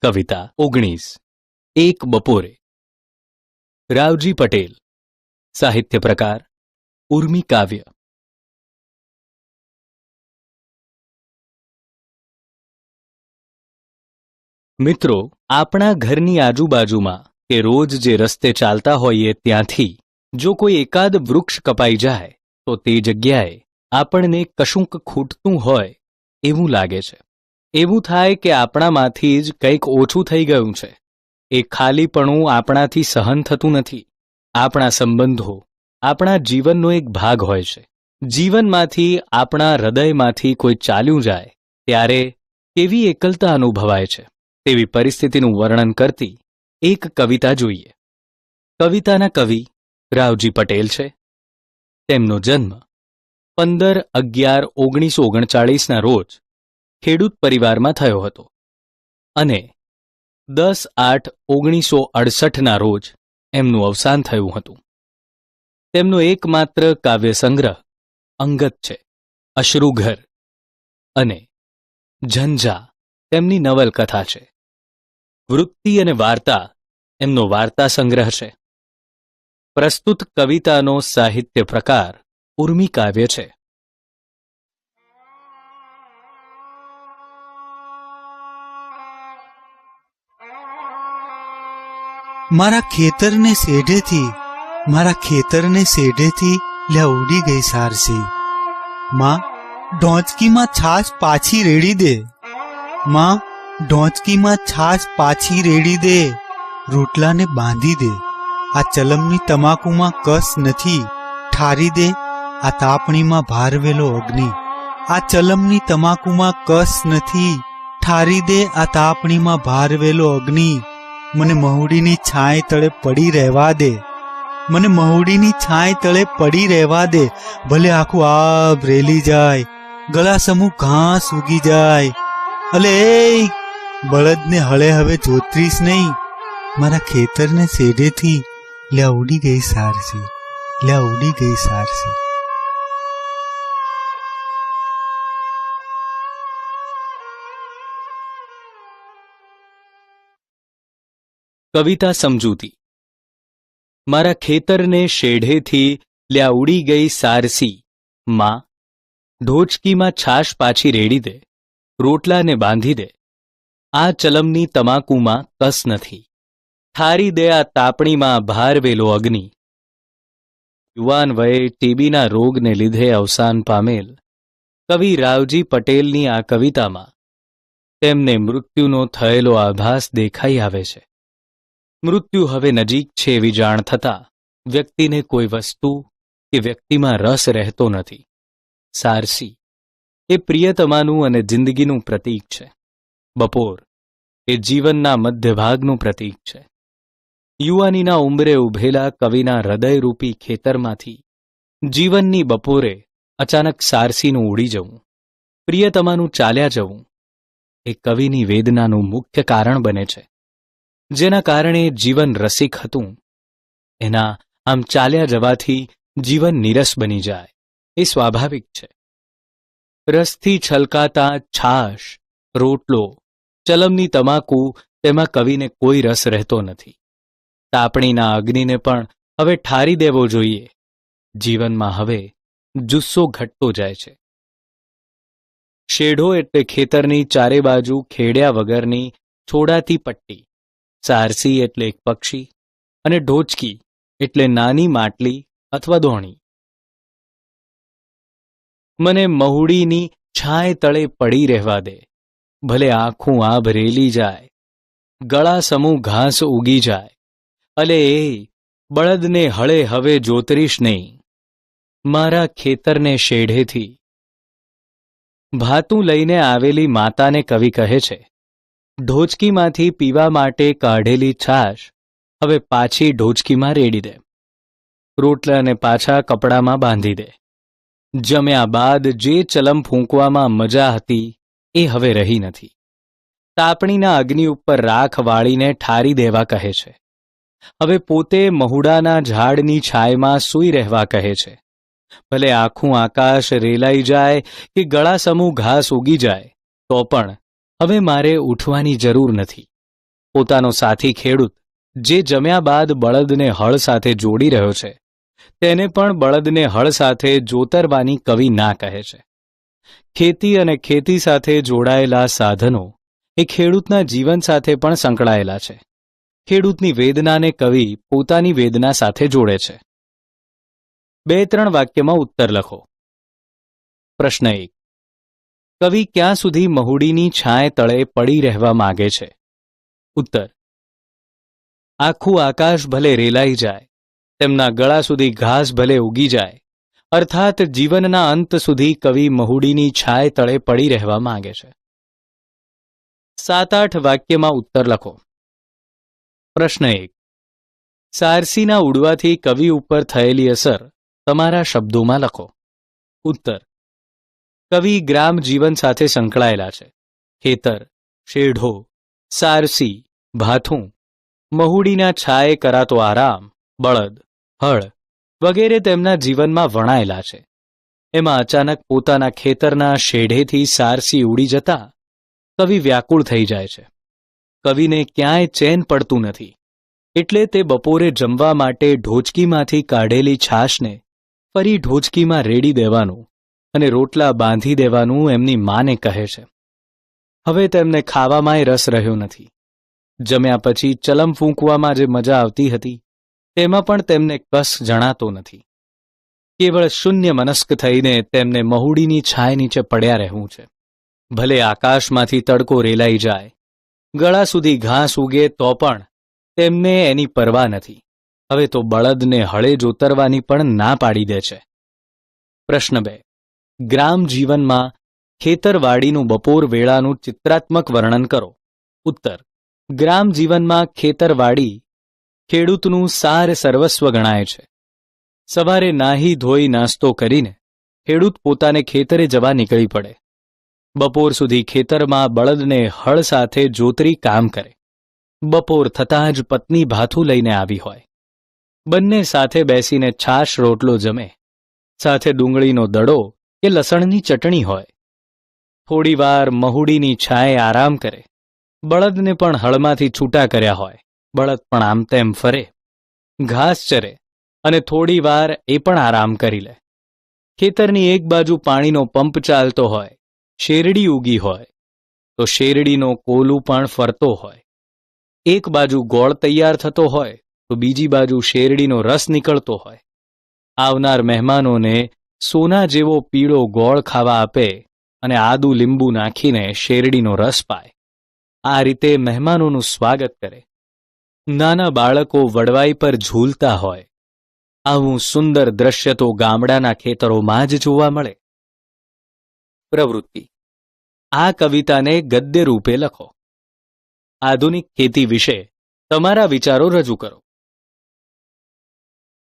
કવિતા 19 એક બપોરે રાવજી પટેલ સાહિત્ય પ્રકાર ઉર્મી કાવ્ય મિત્રો આપણા ઘરની આજુબાજુમાં કે રોજ જે રસ્તે ચાલતા હોઈએ ત્યાંથી જો કોઈ એકાદ વૃક્ષ કપાઈ જાય તો તે જગ્યાએ આપણને કશુંક ખૂટતું હોય એવું લાગે છે. એવું થાય કે આપણામાંથી જ કંઈક ઓછું થઈ ગયું છે. એ ખાલીપણું આપણાથી સહન થતું નથી. આપણા સંબંધો આપણા જીવનનો એક ભાગ હોય છે. જીવનમાંથી આપણા હૃદયમાંથી કોઈ ચાલ્યું જાય ત્યારે કેવી એકલતા અનુભવાય છે તેવી પરિસ્થિતિનું વર્ણન કરતી એક કવિતા જોઈએ. કવિતાના કવિ રાવજી પટેલ છે. તેમનો જન્મ 15/11/1939ના રોજ ખેડૂત પરિવારમાં થયો હતો અને 10/8/1968ના રોજ એમનું અવસાન થયું હતું. તેમનો એકમાત્ર કાવ્ય સંગ્રહ અંગત છે. અશ્રુઘર અને ઝંઝા તેમની નવલકથા છે. વૃત્તિ અને વાર્તા એમનો વાર્તા સંગ્રહ છે. પ્રસ્તુત કવિતાનો સાહિત્ય પ્રકાર ઉર્મી કાવ્ય છે. મારા ખેતરને શેઢેથી લ્યા ઉડી ગઈ સારસી. માં ઢોંચકીમાં છાશ પાછી રેડી દે. માં ઢોંચકીમાં છાશ પાછી રેડી દે. રોટલાને બાંધી દે. આ ચલમની તમાકુમાં કસ નથી. ઠારી દે આ તાપણીમાં ભારવેલો અગ્નિ. આ ચલમની તમાકુમાં કસ નથી. ઠારી દે આ તાપણીમાં ભારવેલો અગ્નિ. મને મહુડીની છાંય તળે પડી રહેવા દે. મને મહુડીની છાંય તળે પડી રહેવા દે. ભલે આખું આબ રેલી જાય, ગળા સમૂહ ઘાસ ઉગી જાય. અલે એ બળદને હળે હવે જોતરીશ નહીં. મારા ખેતરને શેઢેથી લ્યા ઉડી ગઈ સારસી, લ્યા ઉડી ગઈ સારસી. કવિતા સમજૂતી. મારા ખેતરને શેઢેથી લ્યા ઉડી ગઈ સારસી. માં ઢોચકીમાં છાશ પાછી રેડી દે. રોટલાને બાંધી દે. આ ચલમની તમાકુમાં કસ નથી. ઠારી દે આ તાપણીમાં ભારવેલો અગ્નિ. યુવાન વયે ટીબીના રોગને લીધે અવસાન પામેલ કવિ રાવજી પટેલની આ કવિતામાં તેમને મૃત્યુનો થયેલો આભાસ દેખાઈ આવે છે. મૃત્યુ હવે નજીક છે એવી જાણ થતાં વ્યક્તિને કોઈ વસ્તુ કે વ્યક્તિમાં રસ રહેતો નથી. સારસી એ પ્રિયતમાનું અને જિંદગીનું પ્રતીક છે. બપોર એ જીવનના મધ્યભાગનું પ્રતીક છે. યુવાનીના ઉંબરે ઉભેલા કવિના હૃદયરૂપી ખેતરમાંથી જીવનની બપોરે અચાનક સારસીનું ઉડી જવું, પ્રિયતમાનું ચાલ્યા જવું એ કવિની વેદનાનું મુખ્ય કારણ બને છે. જેના કારણે જીવન રસિક હતું એના આમ ચાલ્યા જવાથી જીવન નીરસ બની જાય એ સ્વાભાવિક છે. રસથી છલકાતા છાશ, રોટલો, ચલમની તમાકુ તેમાં કવિને કોઈ રસ રહેતો નથી. તાપણીના અગ્નિને પણ હવે ઠારી દેવો જોઈએ. જીવનમાં હવે જુસ્સો ઘટતો જાય છે. શેઢો એટલે ખેતરની ચારે બાજુ ખેડ્યા વગરની છોડાતી પટ્ટી. સારસી એટલે એક પક્ષી અને ઢોચકી એટલે નાની માટલી અથવા દોણી. મને મહુડીની છાંય તળે પડી રહેવા દે. ભલે આખું આભ રેલી જાય, ગળા સમૂહ ઘાસ ઉગી જાય. અલે એ બળદને હળે હવે જોતરીશ નહીં. મારા ખેતરને શેઢેથી. ભાતું લઈને આવેલી માતાને કવિ કહે છે, ઢોચકીમાંથી પીવા માટે કાઢેલી છાશ હવે પાછી ઢોચકીમાં રેડી દે. રોટલાને પાછા કપડામાં બાંધી દે. જમ્યા બાદ જે ચલમ ફૂંકવામાં મજા હતી એ હવે રહી નથી. તાપણીના અગ્નિ ઉપર રાખ વાળીને ઠારી દેવા કહે છે. હવે પોતે મહુડાના ઝાડની છાયમાં સૂઈ રહેવા કહે છે. ભલે આખું આકાશ રેલાઈ જાય કે ગળા સમૂહ ઘાસ ઉગી જાય તો પણ હવે મારે ઉઠવાની જરૂર નથી. પોતાનો સાથી ખેડૂત જે જમ્યા બાદ બળદને હળ સાથે જોડી રહ્યો છે તેને પણ બળદને હળ સાથે જોતરવાની કવિ ના કહે છે. ખેતી અને ખેતી સાથે જોડાયેલા સાધનો એ ખેડૂતના જીવન સાથે પણ સંકળાયેલા છે. ખેડૂતની વેદનાને કવિ પોતાની વેદના સાથે જોડે છે. 2-3 વાક્યમાં ઉત્તર લખો. પ્રશ્ન 1. કવિ ક્યાં સુધી મહુડીની છાંય તળે પડી રહેવા માગે છે? ઉત્તર: આખું આકાશ ભલે રેલાઈ જાય, તેમના ગળા સુધી ઘાસ ભલે ઉગી જાય, અર્થાત જીવનના અંત સુધી કવિ મહુડીની છાંય તળે પડી રહેવા માંગે છે. 7-8 વાક્યમાં ઉત્તર લખો. પ્રશ્ન 1. સારસીના ઉડવાથી કવિ ઉપર થયેલી અસર તમારા શબ્દોમાં લખો. ઉત્તર: કવિ ગ્રામ જીવન સાથે સંકળાયેલા છે. ખેતર, શેઢો, સારસી, ભાથું, મહુડીના છાયે કરાતો આરામ, બળદ, હળ વગેરે તેમના જીવનમાં વણાયેલા છે. એમાં અચાનક પોતાના ખેતરના શેઢેથી સારસી ઉડી જતા કવિ વ્યાકુળ થઈ જાય છે. કવિને ક્યાંય ચેન પડતું નથી, એટલે તે બપોરે જમવા માટે ઢોચકીમાંથી કાઢેલી છાશને ફરી ઢોચકીમાં રેડી દેવાનું અને રોટલા બાંધી દેવાનું એમની માને કહે છે. હવે તેમને ખાવામાંય રસ રહ્યો નથી. જમ્યા પછી ચલમ ફૂંકવામાં જે મજા આવતી હતી તેમાં પણ તેમને કસ જણાતો નથી. કેવળ શૂન્ય મનસ્ક થઈને તેમને મહુડીની છાંય નીચે પડ્યા રહેવું છે. ભલે આકાશમાંથી તડકો રેલાઈ જાય, ગળા સુધી ઘાસ ઉગે તો પણ તેમને એની પરવા નથી. હવે તો બળદને હળે જોતરવાની પણ ના પાડી દે છે. પ્રશ્ન 2. ગ્રામ જીવનમાં ખેતરવાડીનું બપોર વેળાનું ચિત્રાત્મક વર્ણન કરો. ઉત્તર: ગ્રામ જીવનમાં ખેતરવાડી ખેડૂતનું સાર સર્વસ્વ ગણાય છે. સવારે નાહી ધોઈ નાસ્તો કરીને ખેડૂત પોતાને ખેતરે જવા નીકળી પડે. બપોર સુધી ખેતરમાં બળદને હળ સાથે જોતરી કામ કરે. બપોર થતાં જ પત્ની ભાથું લઈને આવી હોય. બંને સાથે બેસીને છાશ રોટલો જમે. સાથે ડુંગળીનો દડો કે લસણની ચટણી હોય. થોડીવાર મહુડીની છાંયે આરામ કરે. બળદને પણ હળમાંથી છૂટા કર્યા હોય. બળદ પણ આમ તેમ ફરે, ઘાસ ચરે અને થોડીવાર એ પણ આરામ કરી લે. ખેતરની એક બાજુ પાણીનો પંપ ચાલતો હોય, શેરડી ઉગી હોય તો શેરડીનો કોલું પણ ફરતો હોય. એક બાજુ ગોળ તૈયાર થતો હોય તો બીજી બાજુ શેરડીનો રસ નીકળતો હોય. આવનાર મહેમાનોને સોના જેવો પીળો ગોળ ખાવા આપે અને આદુ લીંબુ નાખીને શેરડીનો રસ પાય. આ રીતે મહેમાનોનું સ્વાગત કરે. નાના બાળકો વડવાઈ પર ઝૂલતા હોય. આવું સુંદર દ્રશ્ય તો ગામડાના ખેતરોમાં જ જોવા મળે. પ્રવૃત્તિ: આ કવિતાને ગદ્ય રૂપે લખો. આધુનિક ખેતી વિશે તમારા વિચારો રજૂ કરો.